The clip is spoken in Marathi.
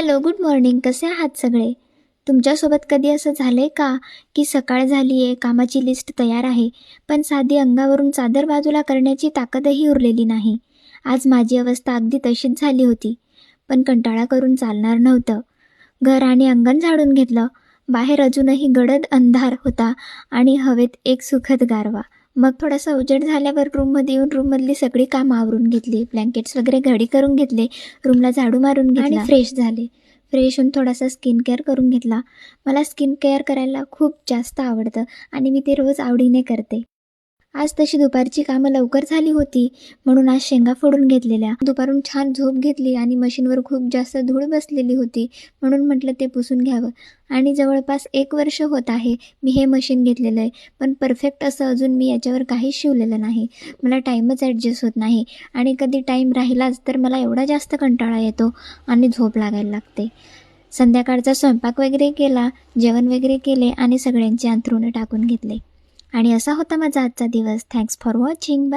Hello, good morning. कसे आहात सगळे? तुमच्यासोबत कधी असं झालंय का, की सकाळ झाली आहे, कामाची लिस्ट तयार आहे, पण साधी अंगावरून चादर बाजूला करण्याची ताकदही उरलेली नाही. आज माझी अवस्था अगदी तशीच झाली होती. पण कंटाळा करून चालणार नव्हतं. घर आणि अंगण झाडून घेतलं. बाहेर अजूनही गडद अंधार होता आणि हवेत एक सुखद गारवा. मग थोडासा उजेड झाल्यावर रूममध्ये येऊन रूममधली सगळी कामं आवरून घेतली. ब्लँकेट्स वगैरे घडी करून घेतले. रूमला झाडू मारून घेतला आणि फ्रेश झाले. फ्रेश होऊन थोडासा स्किन केअर करून घेतला. मला स्किन केअर करायला खूप जास्त आवडतं आणि मी ते रोज आवडीने करते. आज तशी दुपारची कामं लवकर झाली होती, म्हणून आज शेंगा फोडून घेतलेल्या. दुपारून छान झोप घेतली आणि मशीनवर खूप जास्त धूळ बसलेली होती, म्हणून म्हटलं ते पुसून घ्यावं. आणि जवळपास 1 वर्ष होत आहे मी हे मशीन घेतलेलं आहे, पण परफेक्ट असं अजून मी याच्यावर काहीच शिवलेलं नाही. मला टाईमच ॲडजस्ट होत नाही आणि कधी टाईम राहिलाच तर मला एवढा जास्त कंटाळा येतो आणि झोप लागायला लागते. संध्याकाळचा स्वयंपाक वगैरे केला, जेवण वगैरे केले आणि सगळ्यांची अंथरुणं टाकून घेतले. आणि असा होता माझा आजचा दिवस. Thanks for watching. बाय.